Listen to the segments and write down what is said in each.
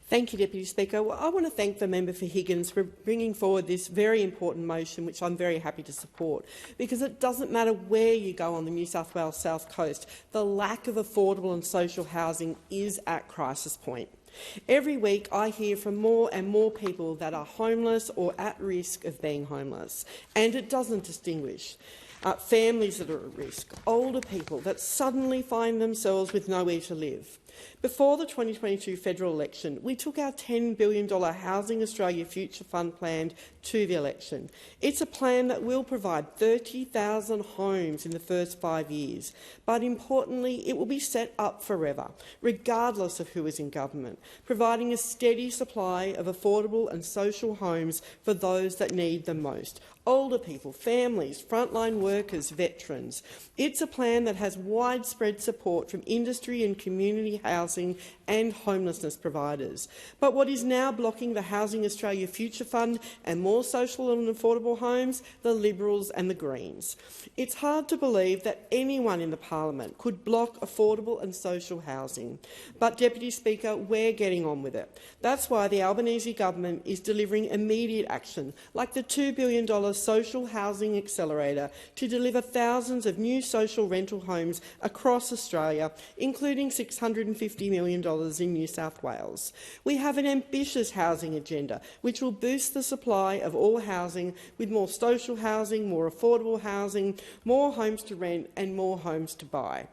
Thank you, Deputy Speaker. Well, I want to thank the member for Higgins for bringing forward this very important motion, which I'm very happy to support, because it doesn't matter where you go on the New South Wales South Coast, the lack of affordable and social housing is at crisis point. Every week I hear from more and more people that are homeless or at risk of being homeless, and it doesn't distinguish. Families that are at risk, older people that suddenly find themselves with nowhere to live. Before the 2022 federal election, we took our $10 billion Housing Australia Future Fund plan to the election. It's a plan that will provide 30,000 homes in the first 5 years, but importantly, it will be set up forever, regardless of who is in government, providing a steady supply of affordable and social homes for those that need them most. Older people, families, frontline workers, veterans. It's a plan that has widespread support from industry and community housing and homelessness providers. But what is now blocking the Housing Australia Future Fund and more social and affordable homes? The Liberals and the Greens. It's hard to believe that anyone in the parliament could block affordable and social housing. But, Deputy Speaker, we're getting on with it. That's why the Albanese government is delivering immediate action, like the $2 billion Social Housing Accelerator, to deliver thousands of new social rental homes across Australia, including $650 million in New South Wales. We have an ambitious housing agenda which will boost the supply of all housing with more social housing, more affordable housing, more homes to rent and more homes to buy.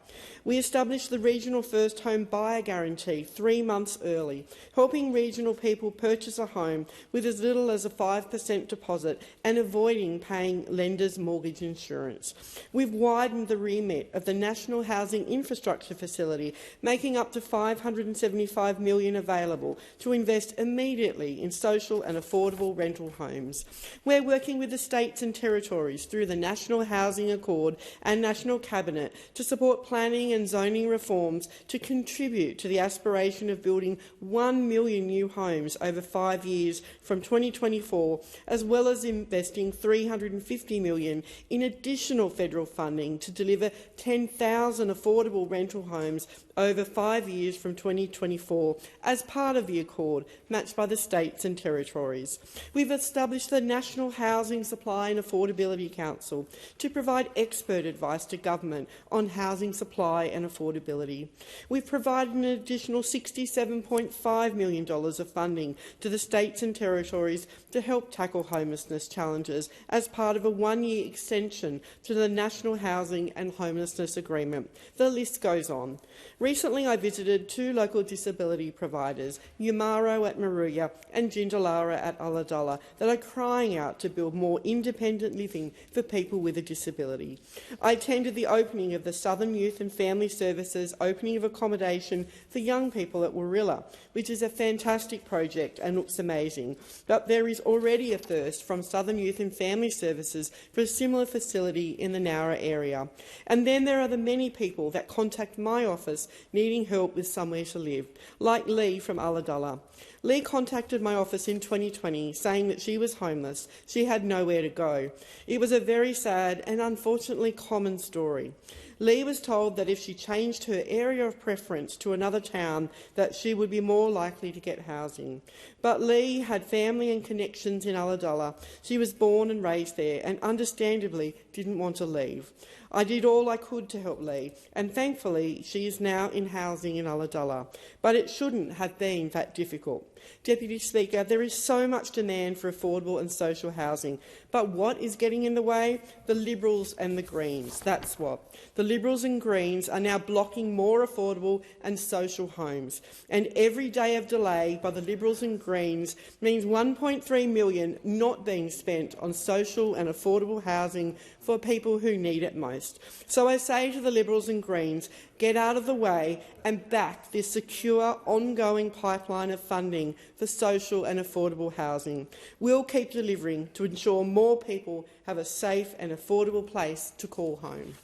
We established the Regional First Home Buyer Guarantee 3 months early, helping regional people purchase a home with as little as a 5% deposit and avoiding paying lenders' mortgage insurance. We've widened the remit of the National Housing Infrastructure Facility, making up to $575 million available to invest immediately in social and affordable rental homes. We're working with the states and territories through the National Housing Accord and National Cabinet to support planning and zoning reforms to contribute to the aspiration of building 1 million new homes over 5 years from 2024, as well as investing $350 million in additional federal funding to deliver 10,000 affordable rental homes over 5 years from 2024 as part of the accord, matched by the states and territories. We've established the National Housing Supply and Affordability Council to provide expert advice to government on housing supply and affordability. We've provided an additional $67.5 million of funding to the states and territories to help tackle homelessness challenges as part of a 1-year extension to the National Housing and Homelessness Agreement. The list goes on. Recently, I visited 2 local disability providers, Umaro at Moruya and Jindalara at Ulladulla, that are crying out to build more independent living for people with a disability. I attended the opening of the Southern Youth and Family Services opening of accommodation for young people at Warilla, which is a fantastic project and looks amazing. But there is already a thirst from Southern Youth and Family Services for a similar facility in the Nowra area. And then there are the many people that contact my office needing help with somewhere to live, like Lee from Ulladulla. Lee contacted my office in 2020 saying that she was homeless, she had nowhere to go. It was a very sad and unfortunately common story. Lee was told that if she changed her area of preference to another town, that she would be more likely to get housing. But Lee had family and connections in Ulladulla. She was born and raised there and understandably didn't want to leave. I did all I could to help Lee, and thankfully she is now in housing in Ulladulla. But it shouldn't have been that difficult. Deputy Speaker, there is so much demand for affordable and social housing, but what is getting in the way? The Liberals and the Greens, that's what. The Liberals and Greens are now blocking more affordable and social homes, and every day of delay by the Liberals and Greens means $1.3 million not being spent on social and affordable housing for people who need it most. So I say to the Liberals and Greens, get out of the way and back this secure, ongoing pipeline of funding for social and affordable housing. We'll keep delivering to ensure more people have a safe and affordable place to call home.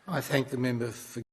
I thank the member for